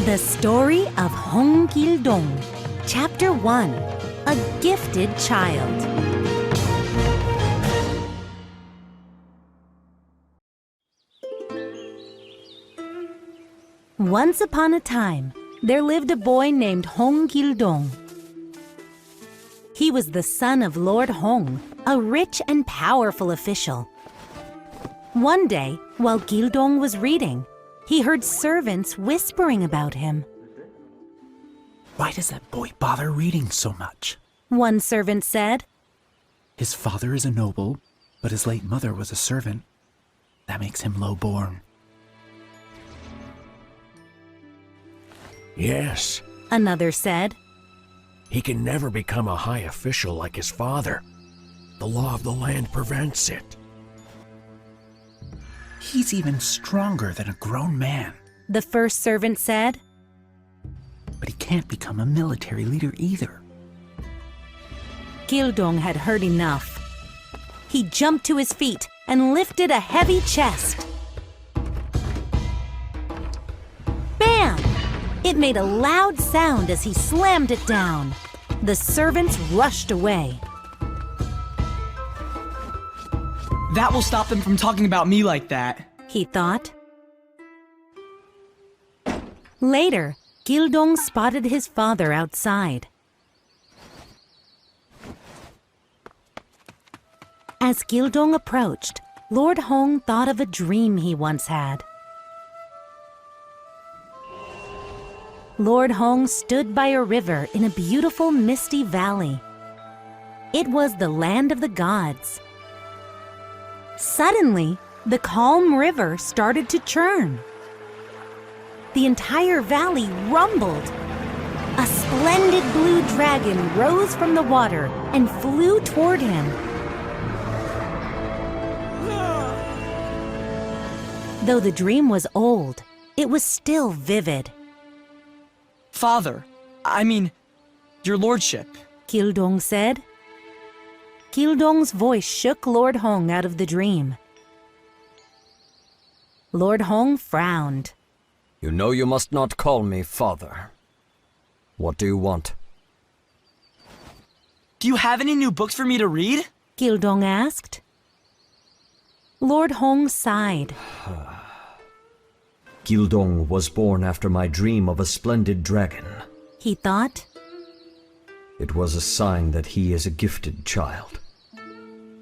The Story of Hong Gildong, Chapter 1, A Gifted Child. Once upon a time, there lived a boy named Hong Gildong. He was the son of Lord Hong, a rich and powerful official. One day, while Gildong was reading, he heard servants whispering about him. Why does that boy bother reading so much? One servant said. His father is a noble, but his late mother was a servant. That makes him low-born. Yes, Another said. he can never become a high official like his father. The law of the land prevents it. He's even stronger than a grown man. The first servant said. But he can't become a military leader either. Gildong had heard enough. He jumped to his feet and lifted a heavy chest. Bam! It made a loud sound as he slammed it down. The servants rushed away. That will stop them from talking about me like that, he thought. Later, Gildong spotted his father outside. As Gildong approached, Lord Hong thought of a dream he once had. Lord Hong stood by a river in a beautiful misty valley. It was the land of the gods. Suddenly, the calm river started to churn. The entire valley rumbled. A splendid blue dragon rose from the water and flew toward him. Though the dream was old, it was still vivid. Father, your lordship. Gildong said. Gildong's voice shook Lord Hong out of the dream. Lord Hong frowned. You know you must not call me father. What do you want? Do you have any new books for me to read? Gildong asked. Lord Hong sighed. Gildong was born after my dream of a splendid dragon. He thought. It was a sign that he is a gifted child.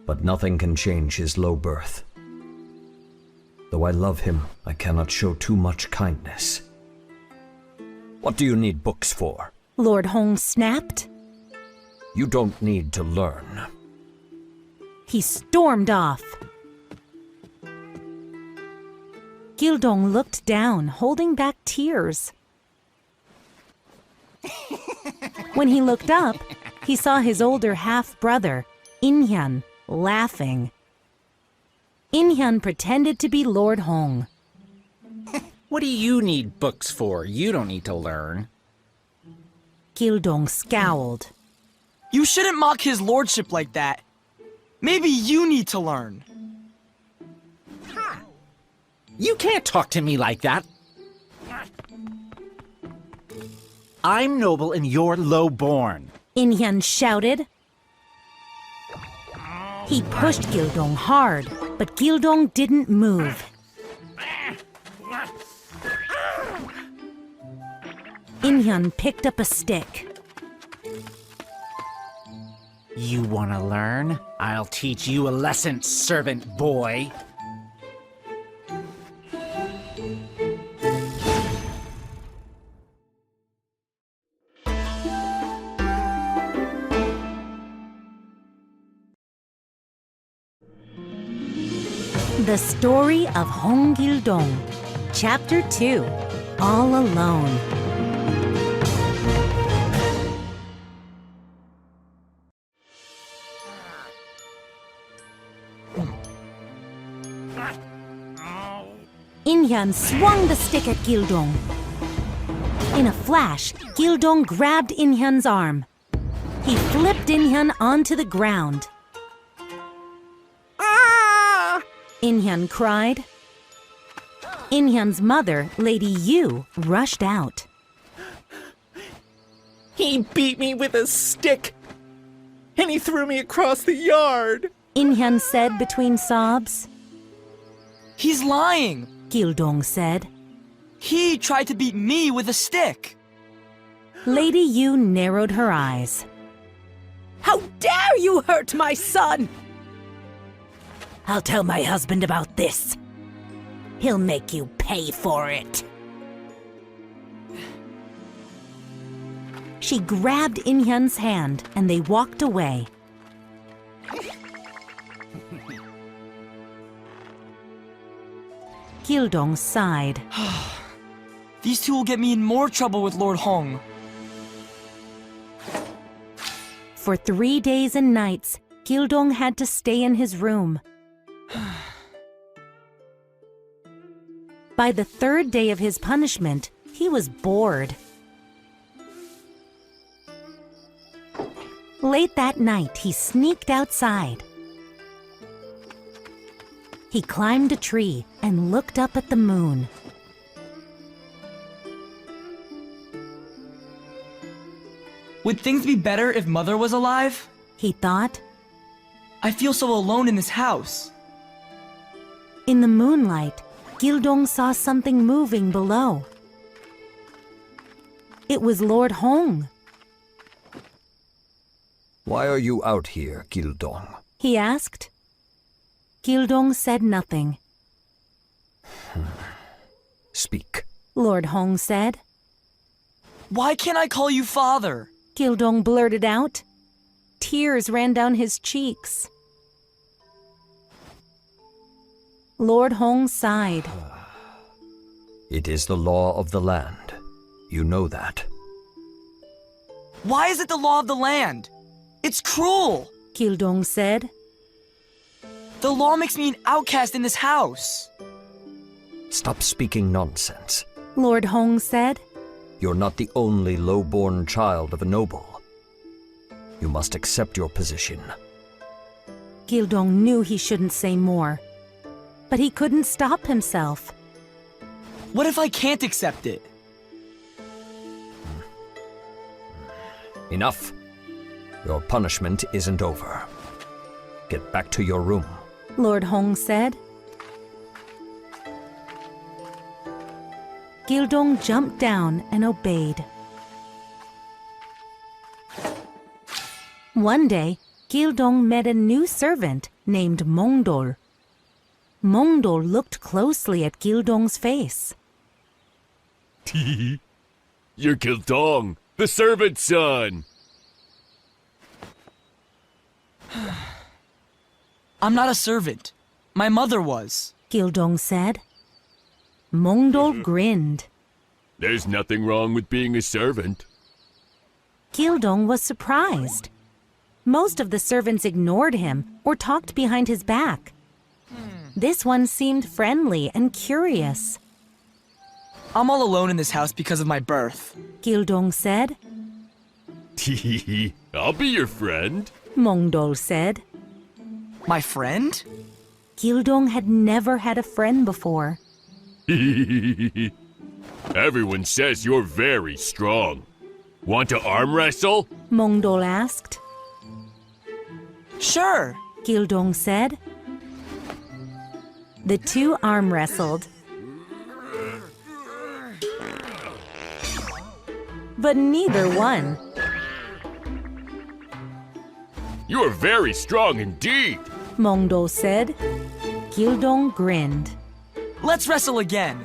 But nothing can change his low birth. Though I love him, I cannot show too much kindness. What do you need books for? Lord Hong snapped. You don't need to learn. He stormed off. Gildong looked down, holding back tears. When he looked up, he saw his older half-brother, In-hyun, laughing. In-hyun pretended to be Lord Hong. What do you need books for? You don't need to learn. Gildong scowled. You shouldn't mock his lordship like that. Maybe you need to learn. You can't talk to me like that. I'm noble and you're low-born. In-hyun shouted. He pushed Gildong hard, but Gildong didn't move. In-hyun picked up a stick. You want to learn? I'll teach you a lesson, servant boy. The Story of Hong Gildong, Chapter 2, All Alone. In-hyun swung the stick at Gildong. In a flash, Gildong grabbed In-hyun's arm. He flipped In-hyun onto the ground. In-hyun cried. Inhyun's mother, Lady Yu, rushed out. He beat me with a stick, and he threw me across the yard. Inhyun said between sobs. He's lying. Gildong said. He tried to beat me with a stick. Lady Yu narrowed her eyes. How dare you hurt my son! I'll tell my husband about this. He'll make you pay for it. She grabbed Inhyun's hand and they walked away. Gildong sighed. These two will get me in more trouble with Lord Hong. For 3 days and nights, Gildong had to stay in his room. By the 3rd day of his punishment, he was bored. Late that night, he sneaked outside. He climbed a tree and looked up at the moon. Would things be better if Mother was alive? He thought. I feel so alone in this house. In the moonlight, Gildong saw something moving below. It was Lord Hong. Why are you out here, Gildong? He asked. Gildong said nothing. Speak. Lord Hong said. Why can't I call you father? Gildong blurted out. Tears ran down his cheeks. Lord Hong sighed. It is the law of the land. You know that. Why is it the law of the land? It's cruel. Gildong said. The law makes me an outcast in this house. Stop speaking nonsense. Lord Hong said. You're not the only low-born child of a noble. You must accept your position. Gildong knew he shouldn't say more, but he couldn't stop himself. What if I can't accept it? Enough. Your punishment isn't over. Get back to your room. Lord Hong said. Gildong jumped down and obeyed. One day, Gildong met a new servant named Mongdol. Mongdol looked closely at Gildong's face. You're Gildong, the servant's son. I'm not a servant. My mother was. Gildong said. Mongdol grinned. There's nothing wrong with being a servant. Gildong was surprised. Most of the servants ignored him or talked behind his back. This one seemed friendly and curious. I'm all alone in this house because of my birth. Gildong said. I'll be your friend. Mongdol said. My friend? Gildong had never had a friend before. Everyone says you're very strong. Want to arm wrestle? Mongdol asked. Sure. Gildong said. The two arm wrestled. But neither won. You are very strong indeed. Mongdol said. Gildong grinned. Let's wrestle again.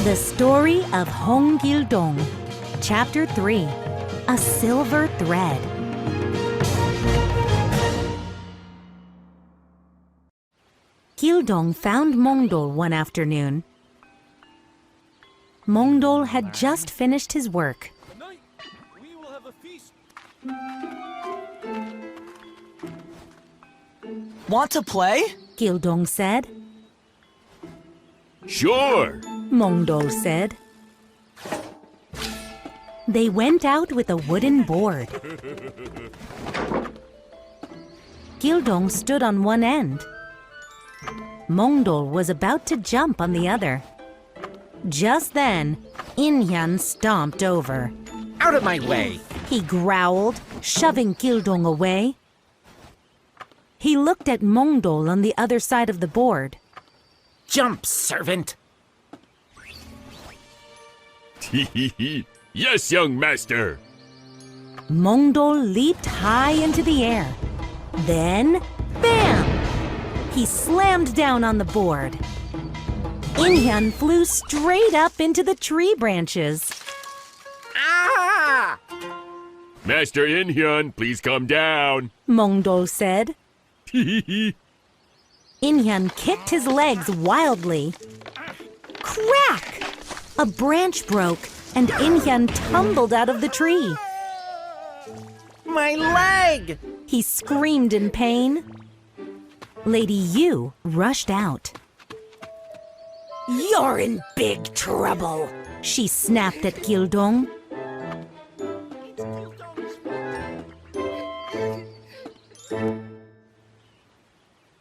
The Story of Hong Gildong, Chapter 3, A Silver Thread. Gildong found Mongdol one afternoon. Mongdol had just finished his work. Tonight, we will have a feast. Want to play? Gildong said. Sure. Mongdol said. They went out with a wooden board. Gildong stood on one end. Mongdol was about to jump on the other. Just then, Inhyan stomped over. Out of my way! He growled, shoving Gildong away. He looked at Mongdol on the other side of the board. Jump, servant! Yes, young master. Mongdol leaped high into the air. Then, bam! He slammed down on the board. Inhyan flew straight up into the tree branches. Ah! Master Inhyun, please come down. Mongdol said. Inhyan kicked his legs wildly. Crack! A branch broke and Inhyan tumbled out of the tree. My leg! He screamed in pain. Lady Yu rushed out. You're in big trouble. She snapped at Gildong.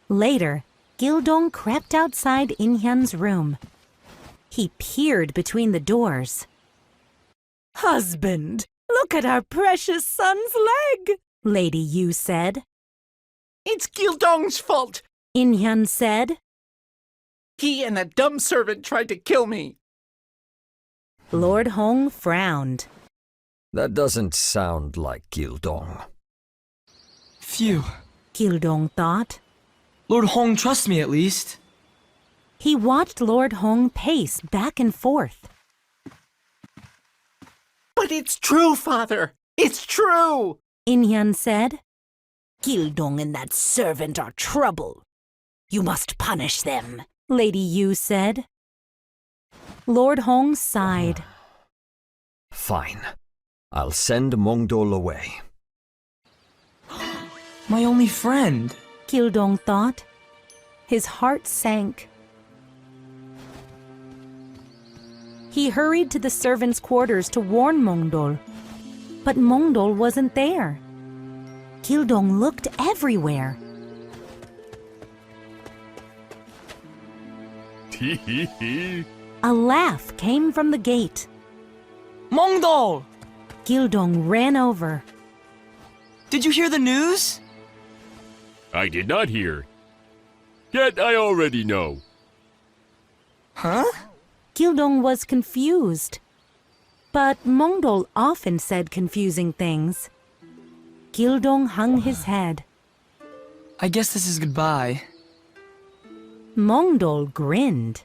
Later, Gildong crept outside Inhyan's room. He peered between the doors. Husband, look at our precious son's leg. Lady Yu said. It's Gildong's fault! Inhyan said. He and that dumb servant tried to kill me. Lord Hong frowned. That doesn't sound like Gildong. Phew. Gildong thought. Lord Hong trusts me at least. He watched Lord Hong pace back and forth. But it's true, father! It's true! Inhyan said. Gildong and that servant are trouble. You must punish them. Lady Yu said. Lord Hong sighed. Fine. I'll send Mongdol away. My only friend. Gildong thought. His heart sank. He hurried to the servants' quarters to warn Mongdol. But Mongdol wasn't there. Gildong looked everywhere. A laugh came from the gate. Mongdol! Gildong ran over. Did you hear the news? I did not hear. Yet I already know. Huh? Gildong was confused. But Mongdol often said confusing things. Gildong hung his head. I guess this is goodbye. Mongdol grinned.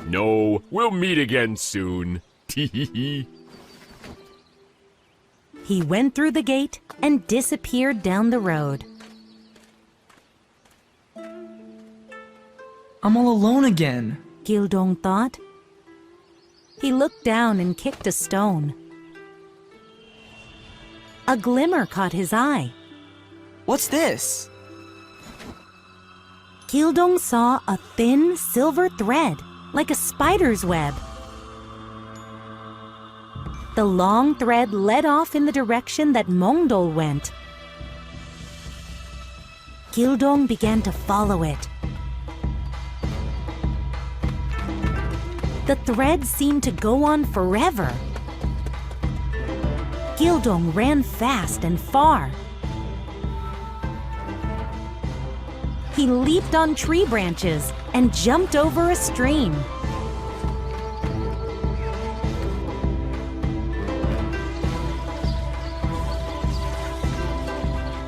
No, we'll meet again soon. He went through the gate and disappeared down the road. I'm all alone again. Gildong thought. He looked down and kicked a stone. A glimmer caught his eye. What's this? Gildong saw a thin silver thread, like a spider's web. The long thread led off in the direction that Mongdol went. Gildong began to follow it. The thread seemed to go on forever. Gildong ran fast and far. He leaped on tree branches and jumped over a stream.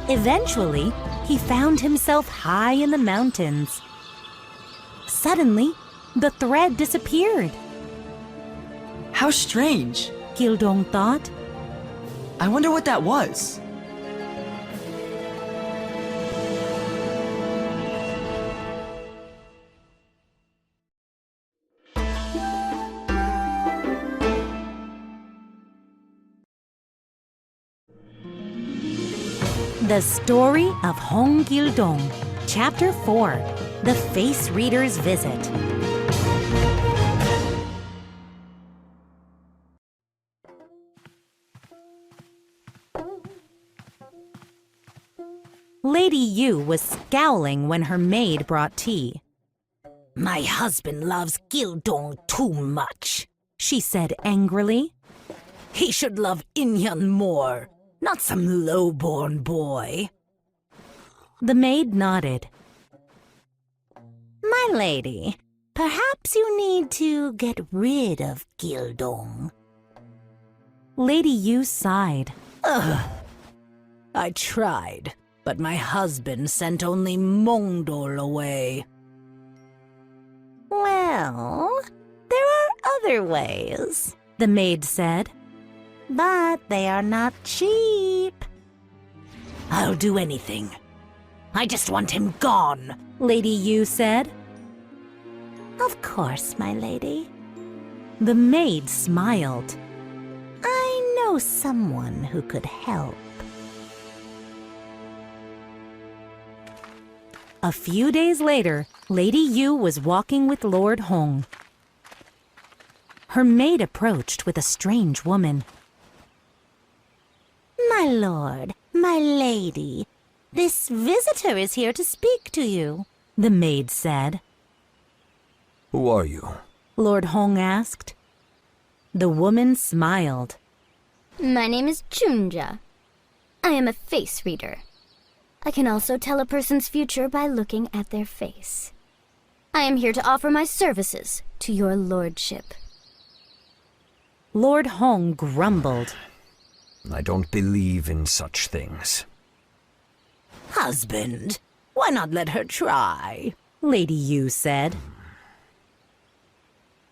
Eventually, he found himself high in the mountains. Suddenly, the thread disappeared. How strange. Gildong thought. I wonder what that was. The Story of Hong Gildong, Chapter 4, The Face Reader's Visit. Lady Yu was scowling when her maid brought tea. My husband loves Gildong too much, She said angrily. he should love Inhyun more, not some low-born boy. The maid nodded. My lady, perhaps you need to get rid of Gildong. Lady Yu sighed. I tried, but my husband sent only Mongdol away. Well, there are other ways, the maid said. But they are not cheap. I'll do anything. I just want him gone, Lady Yu said. Of course, my lady. The maid smiled. I know someone who could help. A few days later, Lady Yu was walking with Lord Hong. Her maid approached with a strange woman. My lord, my lady, this visitor is here to speak to you, the maid said. Who are you? Lord Hong asked. The woman smiled. My name is Chunja. I am a face reader. I can also tell a person's future by looking at their face. I am here to offer my services to your lordship. Lord Hong grumbled. I don't believe in such things. Husband, why not let her try? Lady Yu said.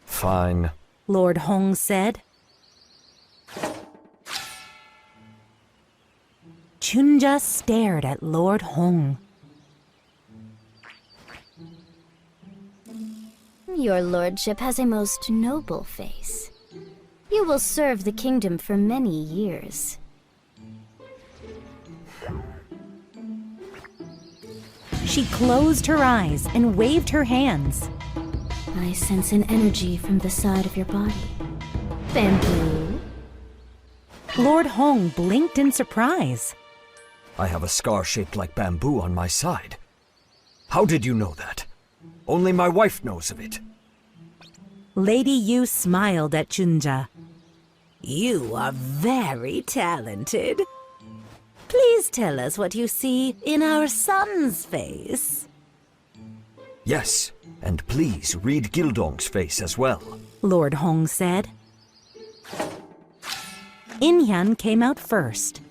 Fine. Lord Hong said. Chunja stared at Lord Hong. Your lordship has a most noble face. You will serve the kingdom for many years. She closed her eyes and waved her hands. I sense an energy from the side of your body. Bamboo. Lord Hong blinked in surprise. I have a scar shaped like bamboo on my side. How did you know that? Only my wife knows of it. Lady Yu smiled at Chunja. You are very talented. Please tell us what you see in our son's face. Yes, and please read Gildong's face as well. Lord Hong said. Inhyun came out first.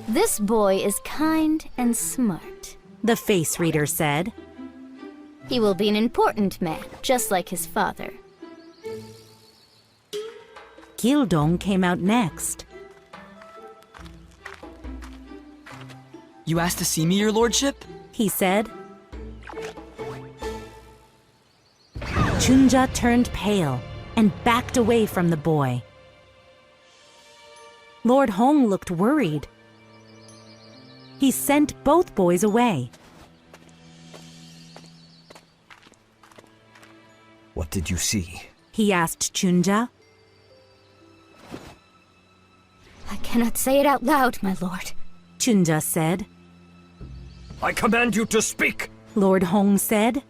This boy is kind and smart. The face reader said. He will be an important man, just like his father. Gildong came out next. You asked to see me, your lordship? He said. Chunja turned pale and backed away from the boy. Lord Hong looked worried. He sent both boys away. What did you see? He asked Chunja. I cannot say it out loud, my lord. Chunja said. I command you to speak! Lord Hong said.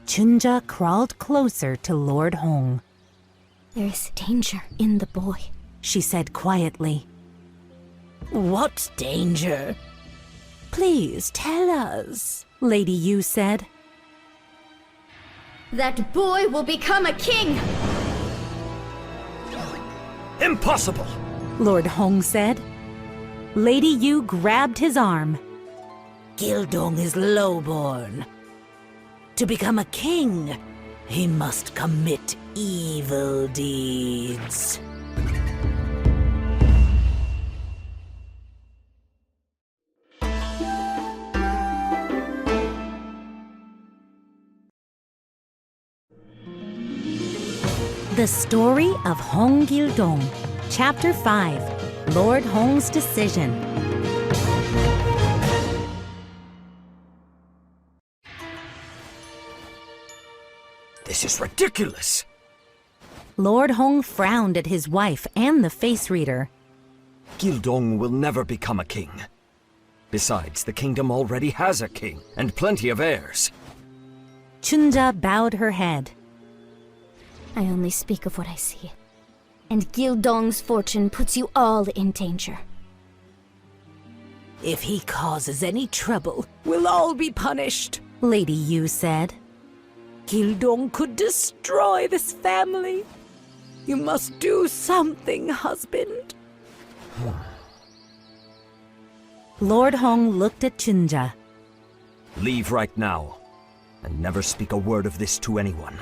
Chunja crawled closer to Lord Hong. There is danger in the boy, she said quietly. What danger? Please tell us, Lady Yu said. That boy will become a king! Impossible! Lord Hong said. Lady Yu grabbed his arm. Gildong is lowborn. To become a king, he must commit evil deeds. The Story of Hong Gildong, Chapter 5, Lord Hong's Decision. This is ridiculous! Lord Hong frowned at his wife and the face reader. Gildong will never become a king. Besides, the kingdom already has a king and plenty of heirs. Chunja bowed her head. I only speak of what I see. And Gildong's fortune puts you all in danger. If he causes any trouble, we'll all be punished. Lady Yu said. Gildong could destroy this family. You must do something, husband. Lord Hong looked at Chunja. Leave right now, and never speak a word of this to anyone.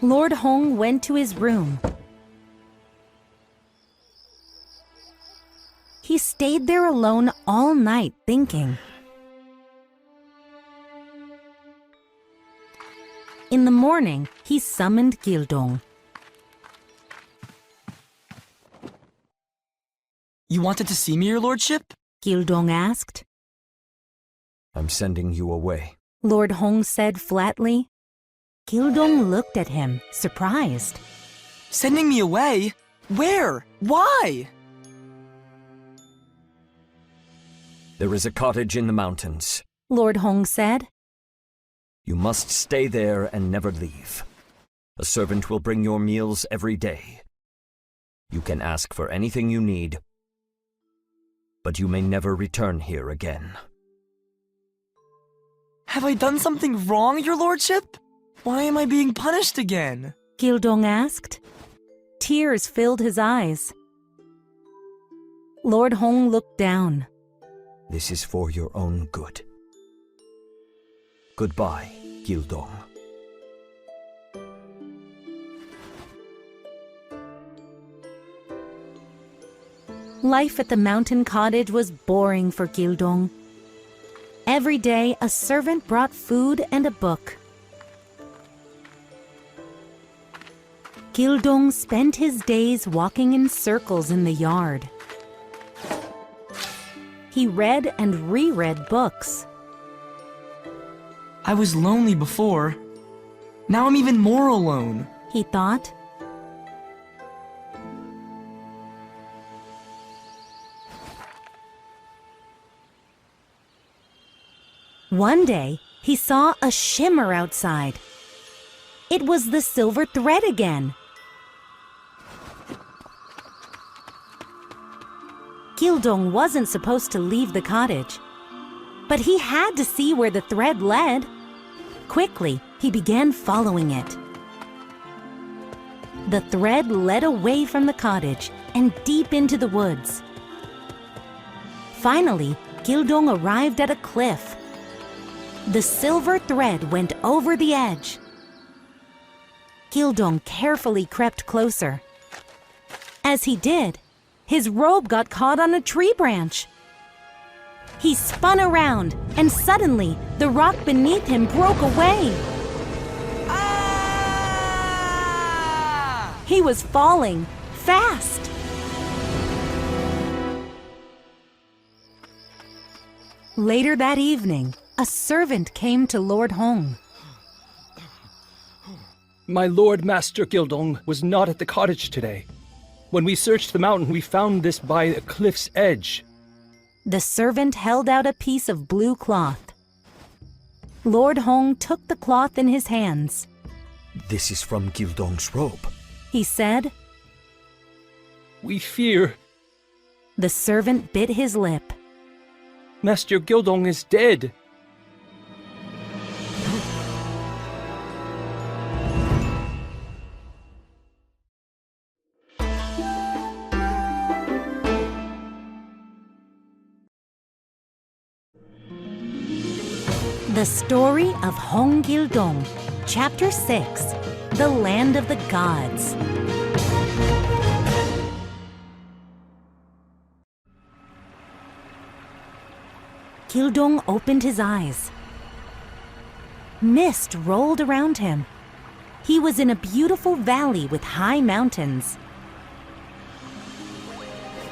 Lord Hong went to his room. He stayed there alone all night thinking. In the morning, he summoned Gildong. You wanted to see me, your lordship? Gildong asked. I'm sending you away. Lord Hong said flatly. Gildong looked at him, surprised. Sending me away? Where? Why? There is a cottage in the mountains. Lord Hong said. You must stay there and never leave. A servant will bring your meals every day. You can ask for anything you need, but you may never return here again. Have I done something wrong, your lordship? Why am I being punished again? Gildong asked. Tears filled his eyes. Lord Hong looked down. This is for your own good. Goodbye, Gildong. Life at the mountain cottage was boring for Gildong. Every day, a servant brought food and a book. Gildong spent his days walking in circles in the yard. He read and reread books. I was lonely before. Now I'm even more alone. He thought. One day, he saw a shimmer outside. It was the silver thread again. Gildong wasn't supposed to leave the cottage, but he had to see where the thread led. Quickly, he began following it. The thread led away from the cottage and deep into the woods. Finally, Gildong arrived at a cliff. The silver thread went over the edge. Gildong carefully crept closer. As he did, his robe got caught on a tree branch. He spun around, and suddenly, the rock beneath him broke away. Ah! He was falling, fast. Later that evening, a servant came to Lord Hong. My Lord Master Gildong was not at the cottage today. When we searched the mountain, we found this by a cliff's edge. The servant held out a piece of blue cloth. Lord Hong took the cloth in his hands. This is from Gildong's robe. He said. We fear The servant bit his lip. Master Gildong is dead. The Story of Hong Gildong, Chapter 6, The Land of the Gods. Gildong opened his eyes. Mist rolled around him. He was in a beautiful valley with high mountains.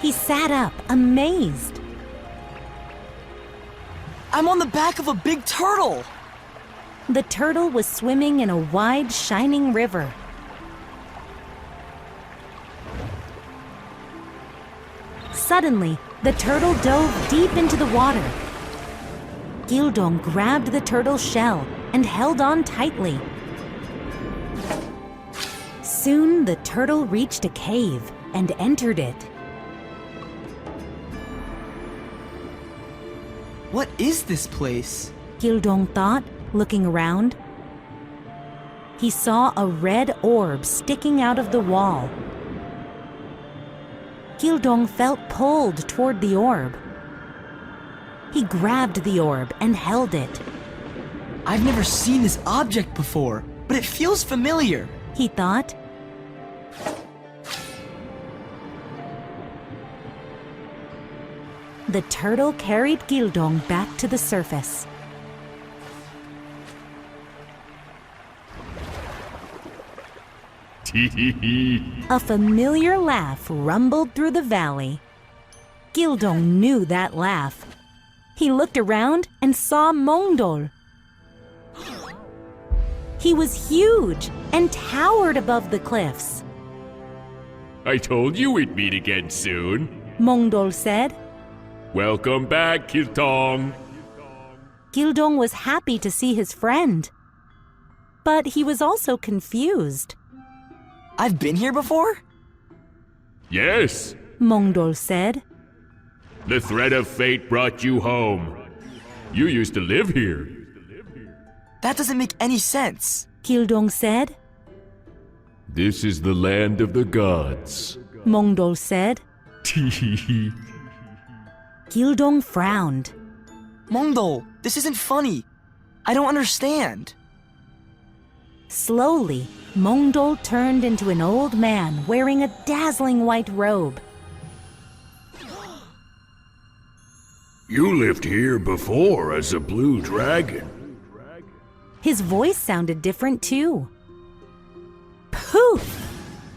He sat up, amazed. I'm on the back of a big turtle! The turtle was swimming in a wide, shining river. Suddenly, the turtle dove deep into the water. Gildong grabbed the turtle's shell and held on tightly. Soon, the turtle reached a cave and entered it. What is this place? Gildong thought, looking around. He saw a red orb sticking out of the wall. Gildong felt pulled toward the orb. He grabbed the orb and held it. I've never seen this object before, but it feels familiar, he thought. The turtle carried Gildong back to the surface. A familiar laugh rumbled through the valley. Gildong knew that laugh. He looked around and saw Mongdol. He was huge and towered above the cliffs. I told you we'd meet again soon. Mongdol said. Welcome back, Gildong. Gildong was happy to see his friend. But he was also confused. I've been here before? Yes. Mongdol said. The thread of fate brought you home. You used to live here. That doesn't make any sense. Gildong said. This is the land of the gods. Mongdol said. Gildong frowned. Mongdol, this isn't funny. I don't understand. Slowly, Mongdol turned into an old man wearing a dazzling white robe. You lived here before as a blue dragon. His voice sounded different too. Poof!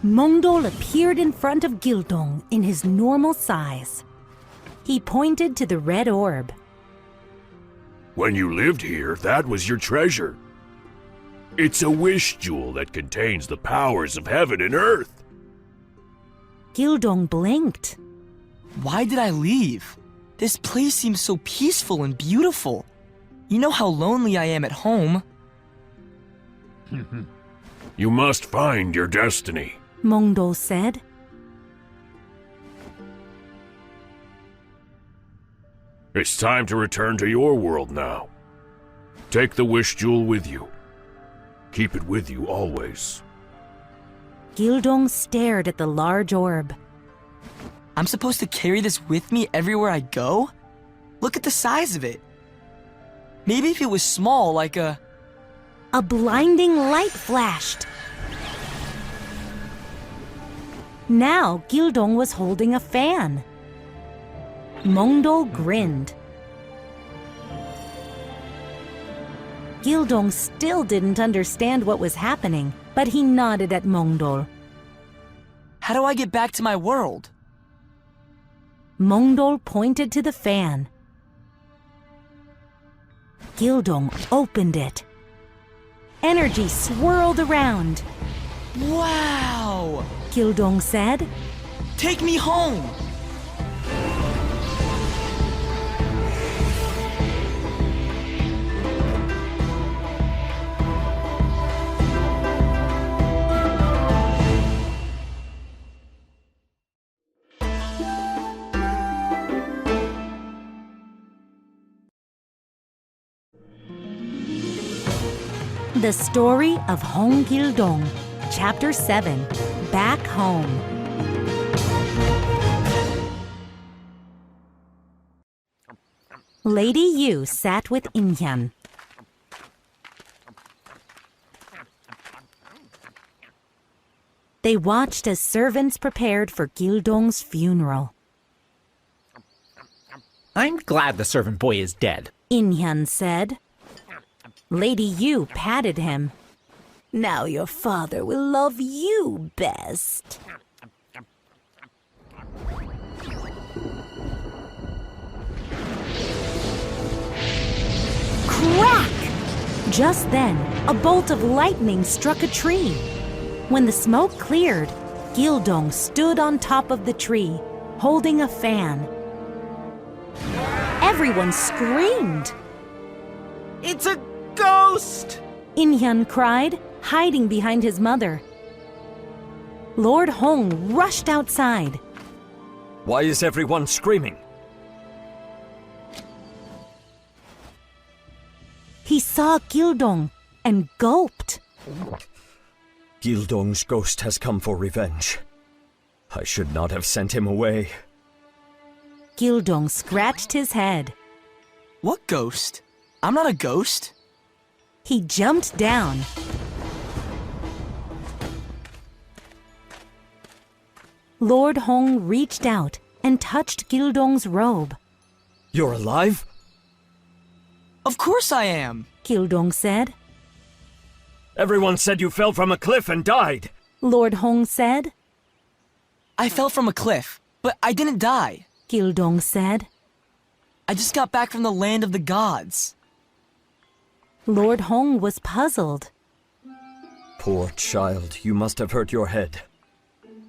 Mongdol appeared in front of Gildong in his normal size. He pointed to the red orb. When you lived here, that was your treasure. It's a wish jewel that contains the powers of heaven and earth. Gildong blinked. Why did I leave? This place seems so peaceful and beautiful. You know how lonely I am at home. You must find your destiny. Mongdol said. It's time to return to your world now. Take the wish jewel with you. Keep it with you always. Gildong stared at the large orb. I'm supposed to carry this with me everywhere I go? Look at the size of it. Maybe if it was small, like a... A blinding light flashed. Now Gildong was holding a fan. Mongdol grinned. Gildong still didn't understand what was happening, but he nodded at Mongdol. How do I get back to my world? Mongdol pointed to the fan. Gildong opened it. Energy swirled around. Wow! Gildong said. Take me home! The Story of Hong Gildong, Chapter 7, Back Home. Lady Yu sat with Inhyan. They watched as servants prepared for Gildong's funeral. I'm glad the servant boy is dead. Inhyan said. Lady Yu patted him. Now your father will love you best. Crack! Just then, a bolt of lightning struck a tree. When the smoke cleared, Gildong stood on top of the tree. holding a fan. Everyone screamed. It's a ghost! In-hyun cried, hiding behind his mother. Lord Hong rushed outside. Why is everyone screaming? He saw Gildong and gulped. Gildong's ghost has come for revenge. I should not have sent him away. Gildong scratched his head. What ghost? I'm not a ghost. He jumped down. Lord Hong reached out and touched Gildong's robe. You're alive? Of course I am. Gildong said. Everyone said you fell from a cliff and died. Lord Hong said. I fell from a cliff, but I didn't die. Gildong said. I just got back from the land of the gods. Lord Hong was puzzled. Poor child, you must have hurt your head.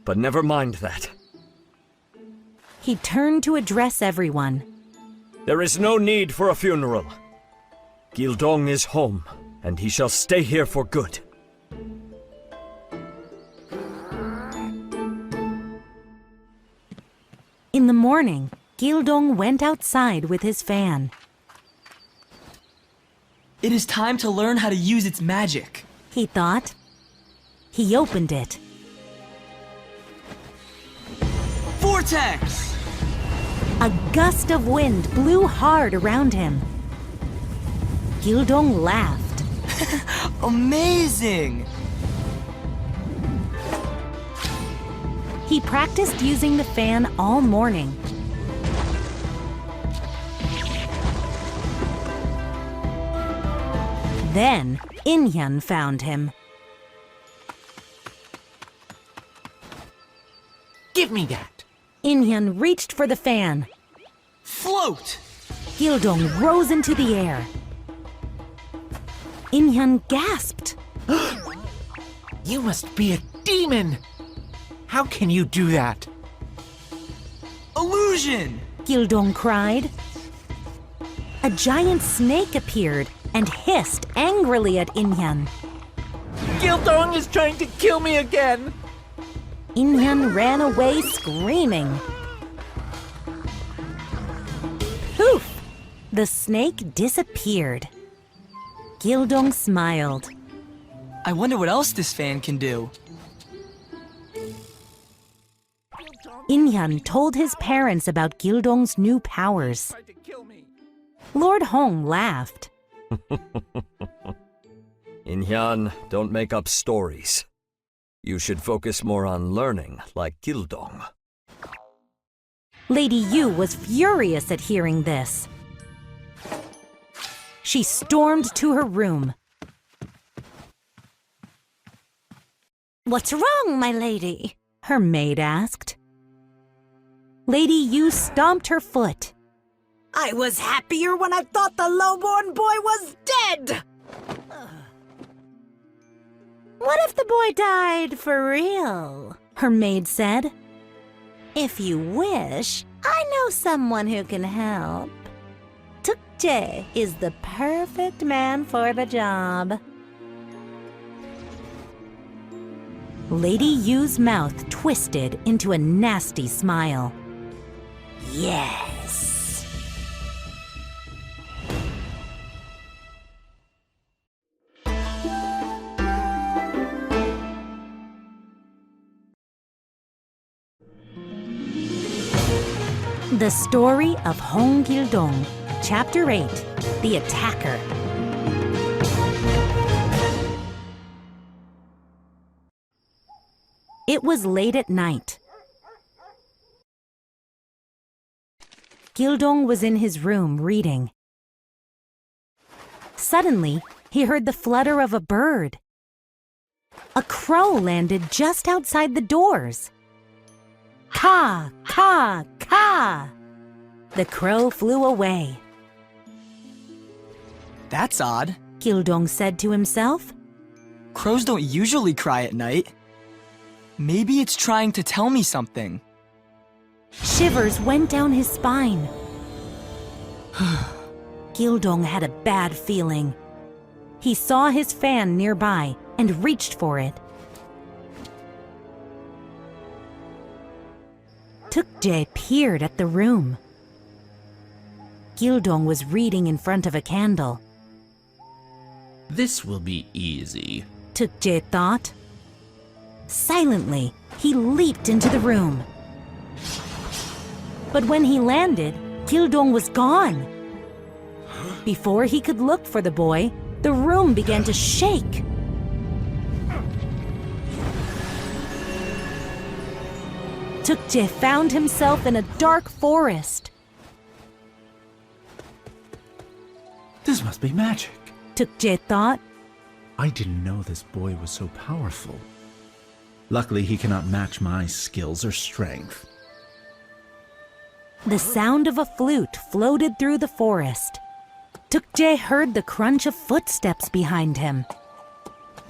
But never mind that. He turned to address everyone. There is no need for a funeral. Gildong is home, and he shall stay here for good. In the morning, Gildong went outside with his fan. It is time to learn how to use its magic, he thought. He opened it. Vortex! A gust of wind blew hard around him. Gildong laughed. Amazing! He practiced using the fan all morning. Then, In-hyun found him. Give me that. In-hyun reached for the fan. Float! Gildong rose into the air. In-hyun gasped. You must be a demon. How can you do that? Illusion! Gildong cried. A giant snake appeared and hissed angrily at In-hyun. Gildong is trying to kill me again. In-hyun ran away screaming. Poof! The snake disappeared. Gildong smiled. I wonder what else this fan can do. In-hyun told his parents about Gildong's new powers. Lord Hong laughed. In-hyun, don't make up stories. You should focus more on learning, like Gildong. Lady Yu was furious at hearing this. She stormed to her room. "What's wrong, my lady?" her maid asked. Lady Yu stomped her foot. I was happier when I thought the lowborn boy was dead! What if the boy died for real? Her maid said. If you wish, I know someone who can help. Tukjae is the perfect man for the job. Lady Yu's mouth twisted into a nasty smile. Yes. The Story of Hong Gildong, Chapter 8, The Attacker. It was late at night. Gildong was in his room reading. Suddenly, he heard the flutter of a bird. A crow landed just outside the doors. Caw, caw, caw! The crow flew away. That's odd. Gildong said to himself. Crows don't usually cry at night. Maybe it's trying to tell me something. Shivers went down his spine. Gildong had a bad feeling. He saw his fan nearby and reached for it. Tukje peered at the room. Gildong was reading in front of a candle. This will be easy. Tukje thought. Silently, he leaped into the room. But when he landed, Gildong was gone. Before he could look for the boy, the room began to shake. Tukje found himself in a dark forest. This must be magic. Tukje thought. I didn't know this boy was so powerful. Luckily, he cannot match my skills or strength. The sound of a flute floated through the forest. Tukje heard the crunch of footsteps behind him.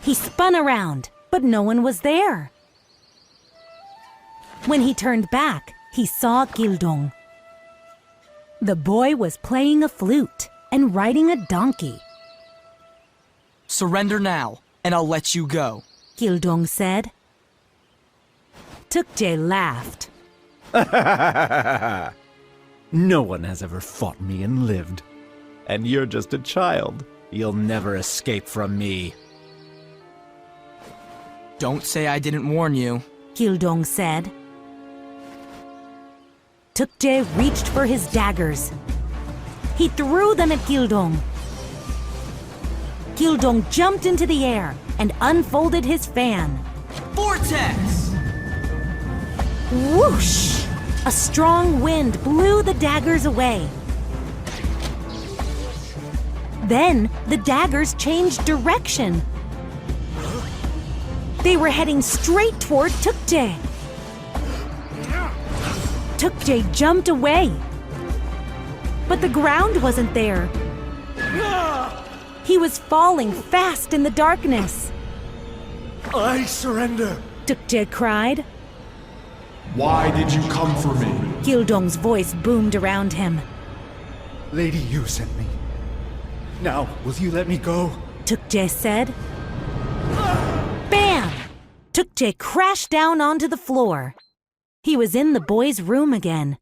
He spun around, but no one was there. When he turned back, he saw Gildong. The boy was playing a flute and riding a donkey. Surrender now, and I'll let you go. Gildong said. Tukje laughed. No one has ever fought me and lived. And you're just a child. You'll never escape from me. Don't say I didn't warn you. Gildong said. Tukje reached for his daggers. He threw them at Gildong. Gildong jumped into the air and unfolded his fan. Vortex! Whoosh! A strong wind blew the daggers away. Then the daggers changed direction. They were heading straight toward Tukje. Tukje jumped away. But the ground wasn't there. He was falling fast in the darkness. I surrender. Tukje cried. Why did you come for me? Gildong's voice boomed around him. Lady, you sent me. Now, will you let me go? Tukje said. Bam! Tukje crashed down onto the floor. He was in the boy's room again.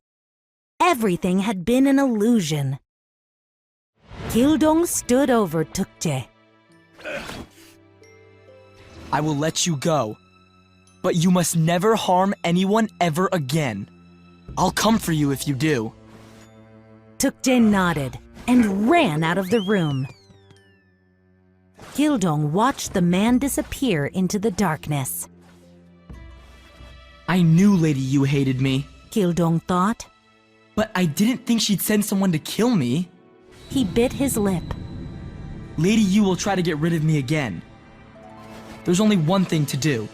Everything had been an illusion. Gildong stood over Tukje. I will let you go, but you must never harm anyone ever again. I'll come for you if you do. Tukje nodded and ran out of the room. Gildong watched the man disappear into the darkness. I knew Lady Yu hated me, Gildong thought. but I didn't think she'd send someone to kill me. He bit his lip. Lady Yu will try to get rid of me again. There's only one thing to do.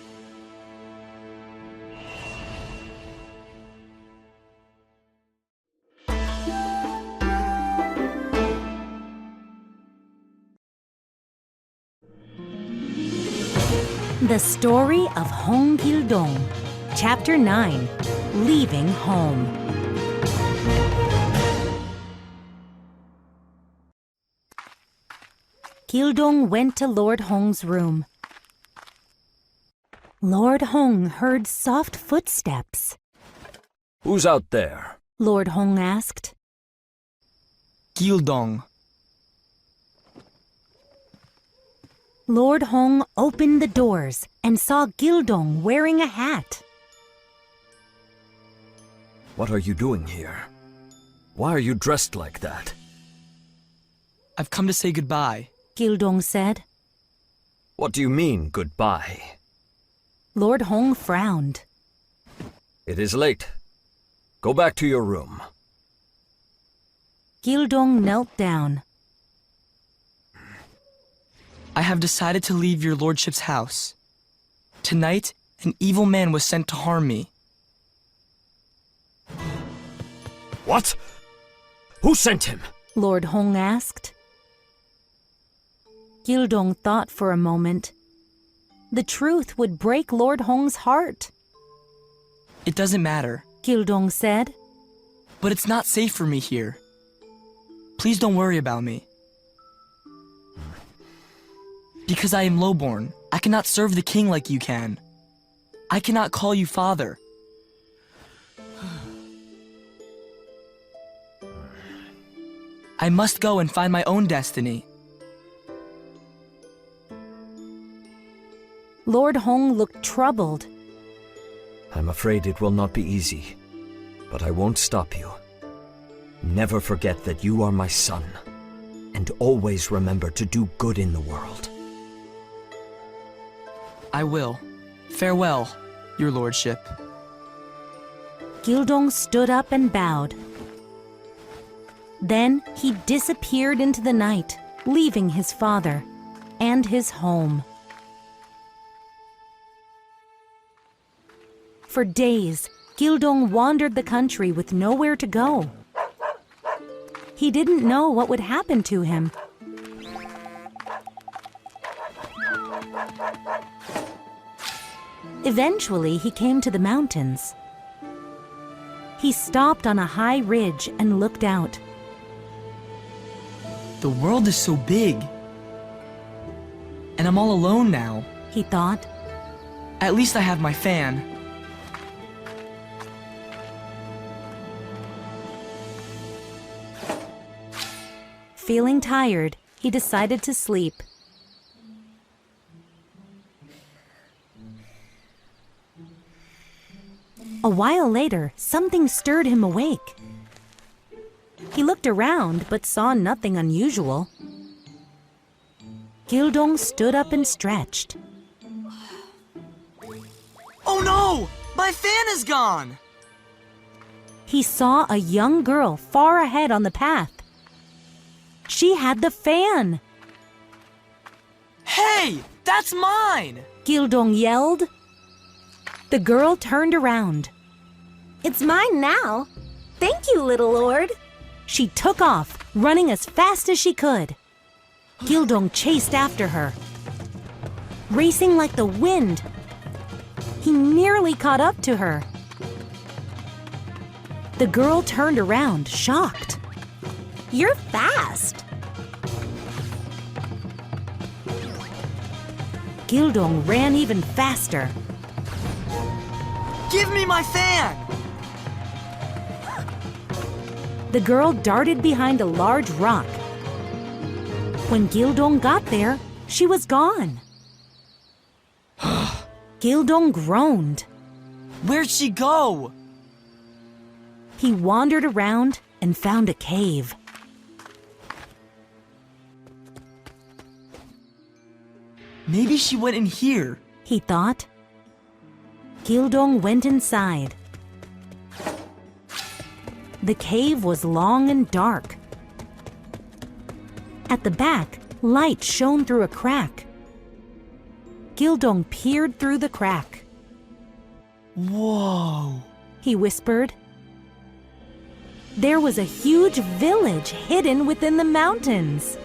The Story of Hong Gildong, Chapter 9, Leaving Home. Gildong went to Lord Hong's room. Lord Hong heard soft footsteps. Who's out there? Lord Hong asked. Gildong. Lord Hong opened the doors and saw Gildong wearing a hat. What are you doing here? Why are you dressed like that? I've come to say goodbye. Gildong said. What do you mean, goodbye? Lord Hong frowned. It is late. Go back to your room. Gildong knelt down. I have decided to leave your lordship's house. Tonight, an evil man was sent to harm me. What? Who sent him? Lord Hong asked. Gildong thought for a moment. The truth would break Lord Hong's heart. It doesn't matter. Gildong said. But it's not safe for me here. Please don't worry about me. Because I am lowborn, I cannot serve the king like you can. I cannot call you father. I must go and find my own destiny. Lord Hong looked troubled. I'm afraid it will not be easy, but I won't stop you. Never forget that you are my son, and always remember to do good in the world. I will. Farewell, your lordship. Gildong stood up and bowed. Then he disappeared into the night, leaving his father and his home. For days, Gildong wandered the country with nowhere to go. He didn't know what would happen to him. Eventually, he came to the mountains. He stopped on a high ridge and looked out. The world is so big. And I'm all alone now. He thought. At least I have my fan. Feeling tired, he decided to sleep. A while later, something stirred him awake. He looked around but saw nothing unusual. Gildong stood up and stretched. Oh no! My fan is gone! He saw a young girl far ahead on the path. She had the fan! Hey! That's mine! Gildong yelled. The girl turned around. It's mine now. Thank you, little lord. She took off, running as fast as she could. Gildong chased after her. Racing like the wind, he nearly caught up to her. The girl turned around, shocked. You're fast. Gildong ran even faster. Give me my fan! The girl darted behind a large rock. When Gildong got there, she was gone. Gildong groaned. Where'd she go? He wandered around and found a cave. Maybe she went in here, he thought. Gildong went inside. The cave was long and dark. At the back, light shone through a crack. Gildong peered through the crack. Whoa, he whispered. There was a huge village hidden within the mountains.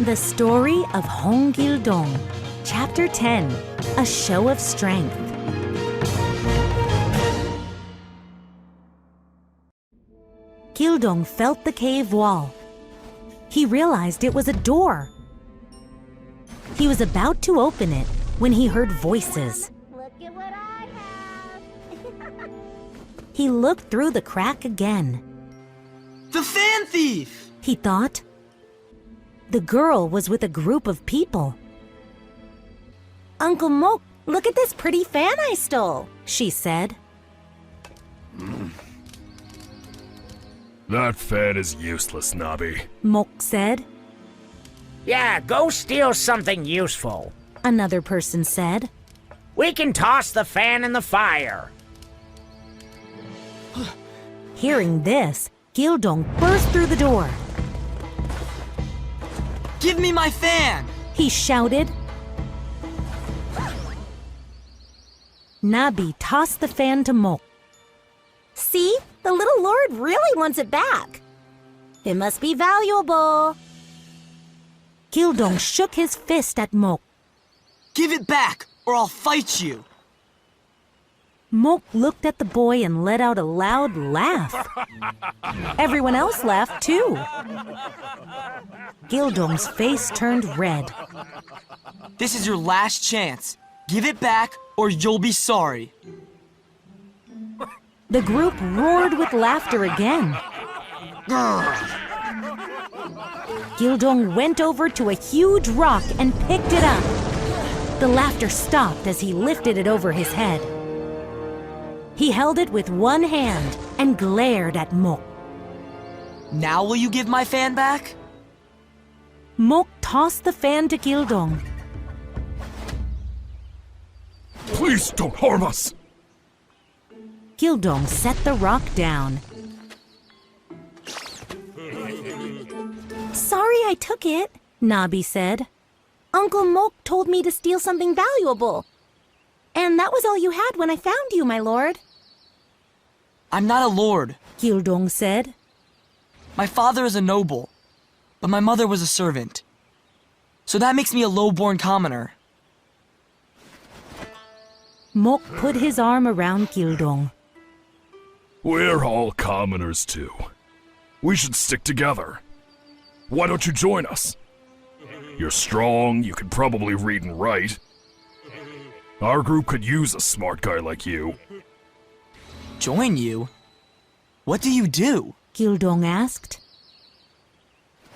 The Story of Hong Gildong, Chapter 10, A Show of Strength. Gildong felt the cave wall. He realized it was a door. He was about to open it when he heard voices. Look at what I have! He looked through the crack again. The fan thief! He thought. The girl was with a group of people. Uncle Mok, look at this pretty fan I stole, she said. That fan is useless, Nobby. Mok said. Yeah, go steal something useful, Another person said. We can toss the fan in the fire. Hearing this, Gildong burst through the door. Give me my fan! He shouted. Nabi tossed the fan to Mok. See? The little lord really wants it back. It must be valuable. Gildong shook his fist at Mok. Give it back, or I'll fight you. Mok looked at the boy and let out a loud laugh. Everyone else laughed too. Gildong's face turned red. This is your last chance. Give it back, or you'll be sorry. The group roared with laughter again. Gildong went over to a huge rock and picked it up. The laughter stopped as he lifted it over his head. He held it with one hand and glared at Mok. Now will you give my fan back? Mok tossed the fan to Gildong. Please don't harm us! Gildong set the rock down. Sorry I took it, Nabi said. Uncle Mok told me to steal something valuable. And that was all you had when I found you, my lord. I'm not a lord. Gildong said. My father is a noble, but my mother was a servant. So that makes me a low-born commoner. Mok put his arm around Gildong. We're all commoners too. We should stick together. Why don't you join us? You're strong, you can probably read and write. Our group could use a smart guy like you. Join you? What do you do? Gildong asked.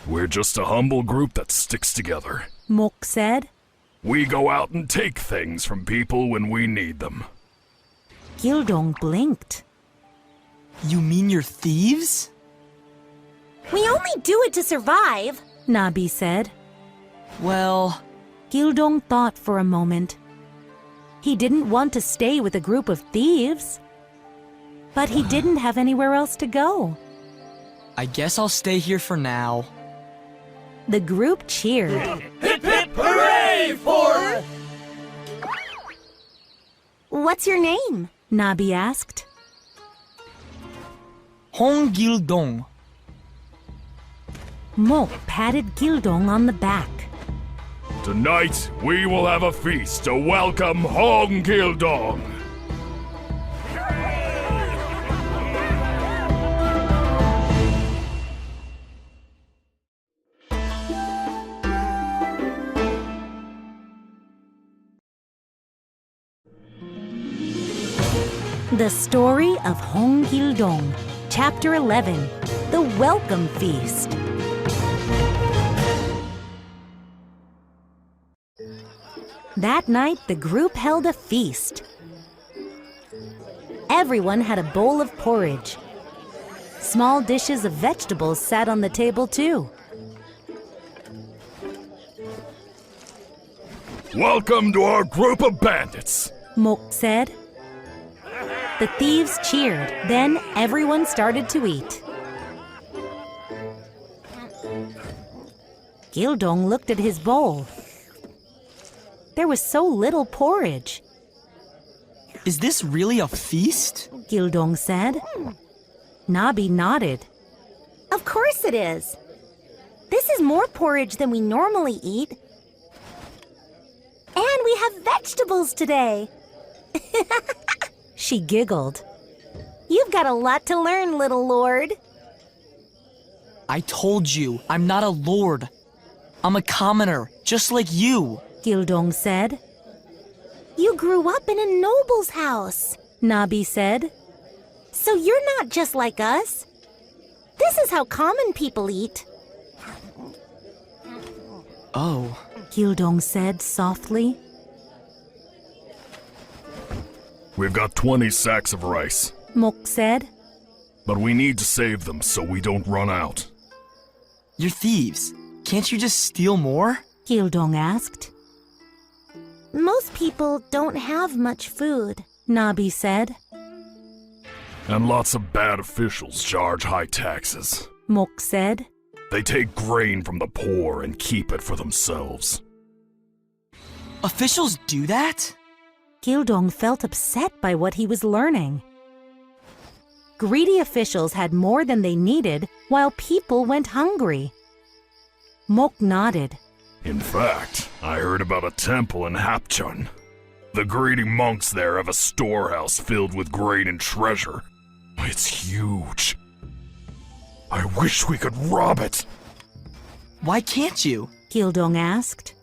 We're just a humble group that sticks together. Mok said. We go out and take things from people when we need them. Gildong blinked. You mean you're thieves? We only do it to survive, Nabi said. Well... Gildong thought for a moment. He didn't want to stay with a group of thieves. But he didn't have anywhere else to go. I guess I'll stay here for now. The group cheered. Hip hip hooray for... What's your name? Nabi asked. Hong Gildong. Mok patted Gildong on the back. Tonight, we will have a feast to welcome Hong Gildong. The Story of Hong Gildong, Chapter 11, The Welcome Feast. That night, the group held a feast. Everyone had a bowl of porridge. Small dishes of vegetables sat on the table, too. Welcome to our group of bandits, Mok said. The thieves cheered. Then everyone started to eat. Gildong looked at his bowl. There was so little porridge. Is this really a feast? Gildong said. Nabi nodded. Of course it is. This is more porridge than we normally eat. And we have vegetables today. She giggled. You've got a lot to learn, little lord. I told you, I'm not a lord. I'm a commoner, just like you. Gildong said. You grew up in a noble's house, Nabi said. So you're not just like us. This is how common people eat. Oh. Gildong said softly. We've got 20 sacks of rice, Mok said. but we need to save them so we don't run out. You're thieves. Can't you just steal more? Gildong asked. Most people don't have much food, Nabi said. And lots of bad officials charge high taxes. Mok said. They take grain from the poor and keep it for themselves. Officials do that? Gildong felt upset by what he was learning. Greedy officials had more than they needed, while people went hungry. Mok nodded. In fact, I heard about a temple in Hapchun. The greedy monks there have a storehouse filled with grain and treasure. It's huge. I wish we could rob it. Why can't you? Gildong asked.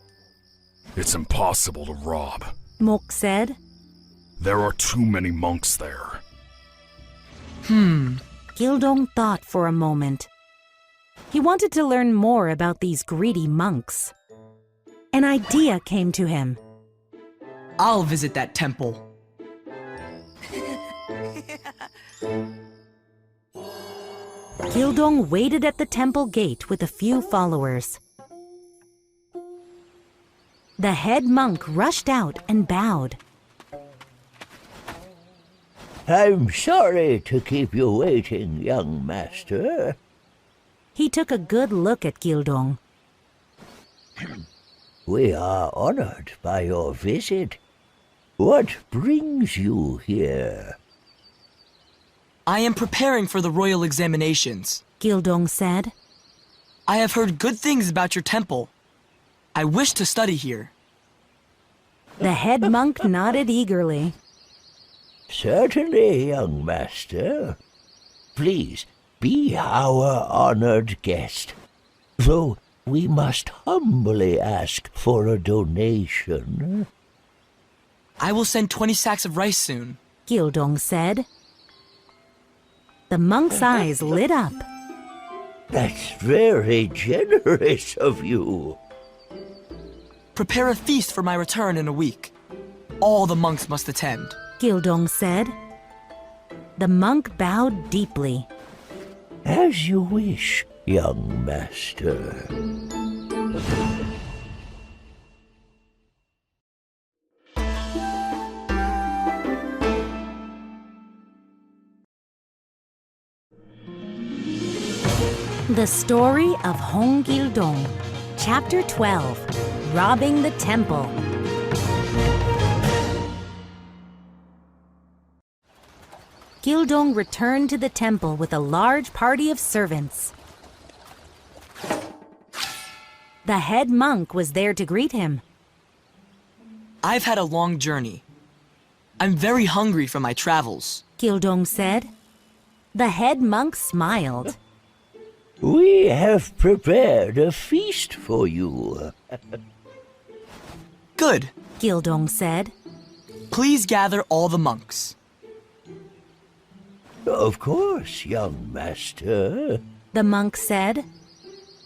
It's impossible to rob. Mok said. There are too many monks there. Gildong thought for a moment. He wanted to learn more about these greedy monks. An idea came to him. I'll visit that temple. Gildong waited at the temple gate with a few followers. The head monk rushed out and bowed. I'm sorry to keep you waiting, young master. He took a good look at Gildong. We are honored by your visit. What brings you here? I am preparing for the royal examinations. Gildong said. I have heard good things about your temple. I wish to study here. The head monk nodded eagerly. Certainly, young master. Please, be our honored guest. Though we must humbly ask for a donation. I will send 20 sacks of rice soon. Gildong said. The monk's eyes lit up. That's very generous of you. Prepare a feast for my return in a week. All the monks must attend. Gildong said. The monk bowed deeply. As you wish, young master. The Story of Hong Gildong, Chapter 12, Robbing the Temple. Gildong returned to the temple with a large party of servants. The head monk was there to greet him. I've had a long journey. I'm very hungry from my travels. Gildong said. The head monk smiled. We have prepared a feast for you. Good, Gildong said. Please gather all the monks. Of course, young master. The monk said.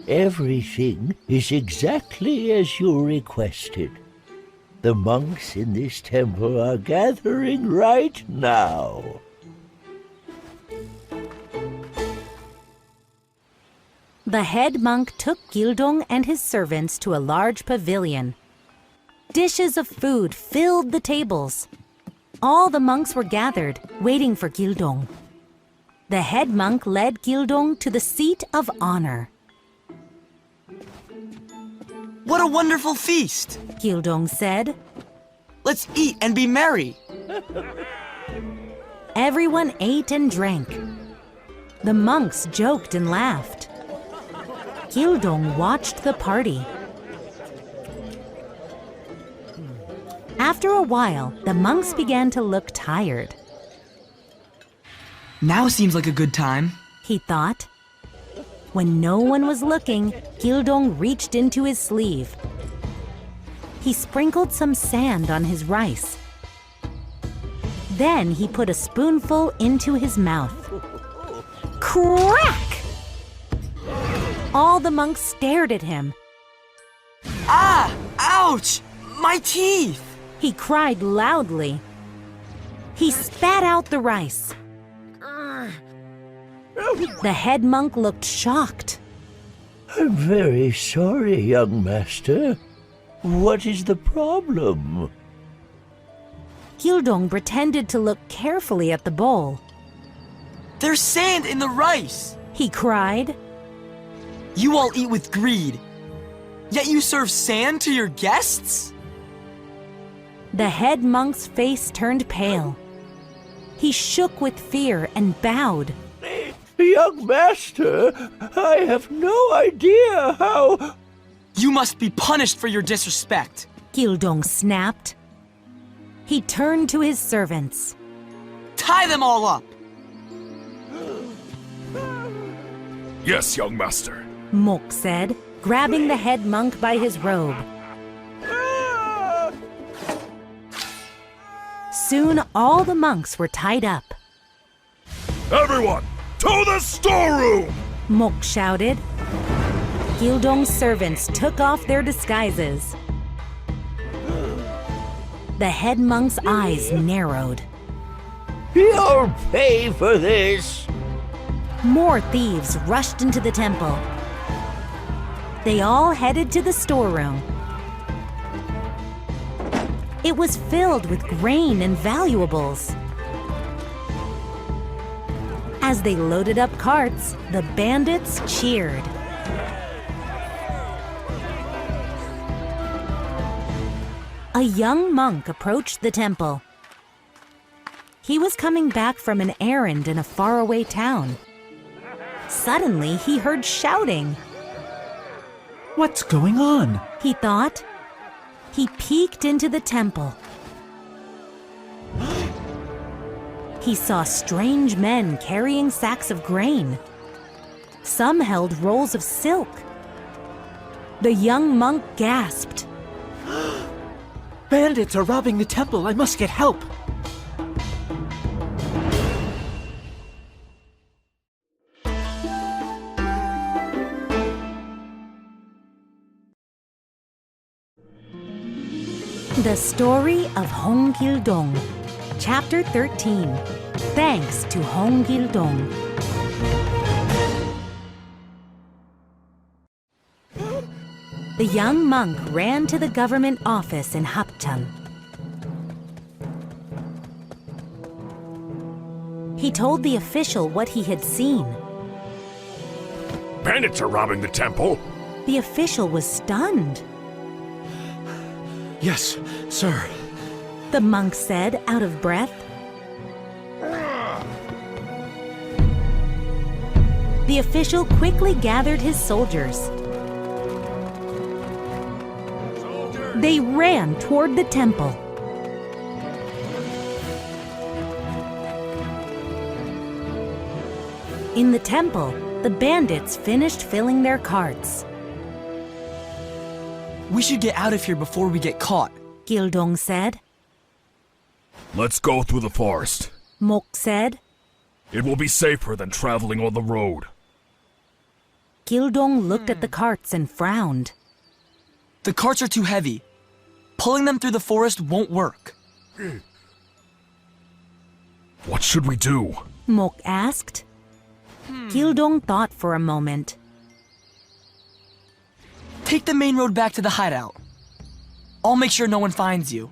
Everything is exactly as you requested. The monks in this temple are gathering right now. The head monk took Gildong and his servants to a large pavilion. Dishes of food filled the tables. All the monks were gathered, waiting for Gildong. The head monk led Gildong to the seat of honor. What a wonderful feast! Gildong said. Let's eat and be merry! Everyone ate and drank. The monks joked and laughed. Gildong watched the party. After a while, the monks began to look tired. Now seems like a good time, he thought. When no one was looking, Gildong reached into his sleeve. He sprinkled some sand on his rice. Then he put a spoonful into his mouth. Crack! All the monks stared at him. Ah! Ouch! My teeth! He cried loudly. He spat out the rice. The head monk looked shocked. I'm very sorry, young master. What is the problem? Gildong pretended to look carefully at the bowl. There's sand in the rice! He cried. You all eat with greed, yet you serve sand to your guests? The head monk's face turned pale. He shook with fear and bowed. Young master, I have no idea how... You must be punished for your disrespect. Gildong snapped. He turned to his servants. Tie them all up! Yes, young master. Mok said, grabbing the head monk by his robe. Soon all the monks were tied up. Everyone, to the storeroom! Mok shouted. Gildong's servants took off their disguises. The head monk's eyes narrowed. You'll pay for this! More thieves rushed into the temple. They all headed to the storeroom. It was filled with grain and valuables. As they loaded up carts, the bandits cheered. A young monk approached the temple. He was coming back from an errand in a faraway town. Suddenly, he heard shouting. What's going on? He thought. He peeked into the temple. He saw strange men carrying sacks of grain. Some held rolls of silk. The young monk gasped. Bandits are robbing the temple. I must get help. The Story of Hong Gildong, Chapter 13. Thanks to Hong Gildong. The young monk ran to the government office in Hapcheon. He told the official what he had seen. Bandits are robbing the temple. The official was stunned. Yes, sir. The monk said, out of breath. The official quickly gathered his soldiers. They ran toward the temple. In the temple, the bandits finished filling their carts. We should get out of here before we get caught. Gildong said. Let's go through the forest. Mok said. It will be safer than traveling on the road. Gildong looked at the carts and frowned. The carts are too heavy. Pulling them through the forest won't work. What should we do? Mok asked. Gildong thought for a moment. Take the main road back to the hideout. I'll make sure no one finds you.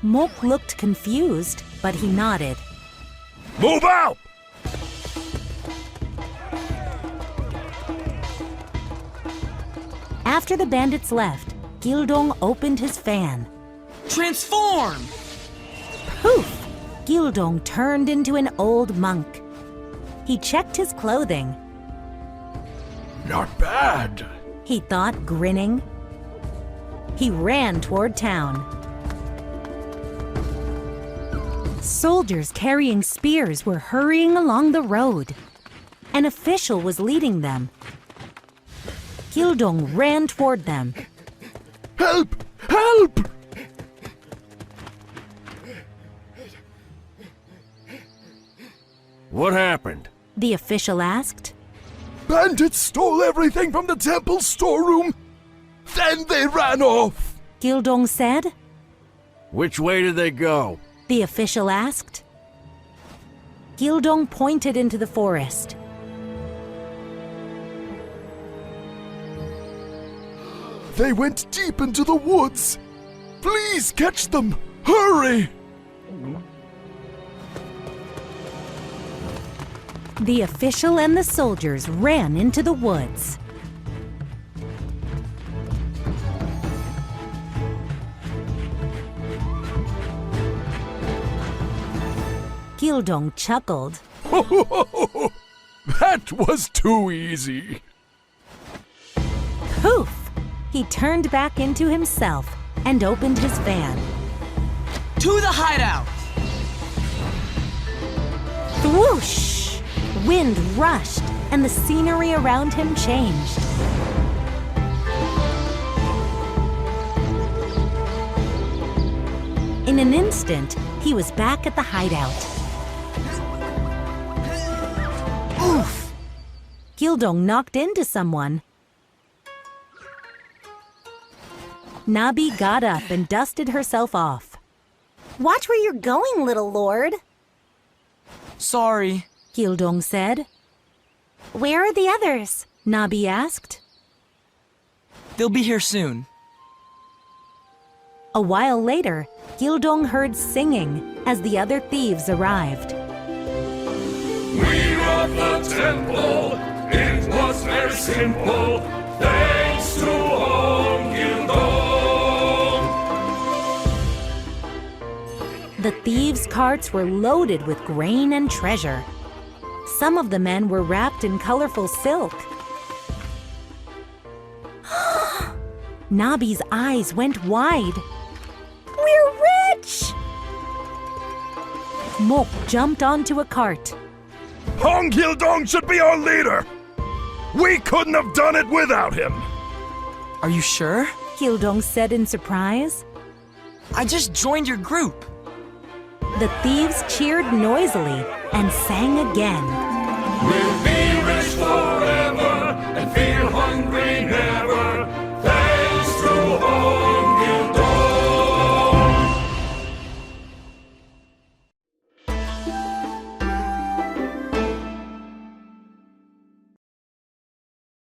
Mok looked confused, but he nodded. Move out! After the bandits left, Gildong opened his fan. Transform! Poof! Gildong turned into an old monk. He checked his clothing. Not bad. He thought, grinning. He ran toward town. Soldiers carrying spears were hurrying along the road. An official was leading them. Gildong ran toward them. Help! Help! What happened? The official asked. Bandits stole everything from the temple storeroom. Then they ran off. Gildong said. Which way did they go? The official asked. Gildong pointed into the forest. They went deep into the woods. Please catch them. Hurry! The official and the soldiers ran into the woods. Gildong chuckled. That was too easy. Poof! He turned back into himself and opened his fan. To the hideout! Whoosh! Wind rushed, and the scenery around him changed. In an instant, he was back at the hideout. Oof! Gildong knocked into someone. Nabi got up and dusted herself off. Watch where you're going, little lord. Sorry, Gildong said. Where are the others? Nabi asked. they'll be here soon. A while later, Gildong heard singing as the other thieves arrived. We robbed the temple. It was very simple. Thanks to Hong Gildong. The thieves' carts were loaded with grain and treasure. Some of the men were wrapped in colorful silk. Nabi's eyes went wide. We're rich! Mok jumped onto a cart. Hong Gildong should be our leader. We couldn't have done it without him. Are you sure? Gildong said in surprise. I just joined your group. The thieves cheered noisily and sang again. We'll be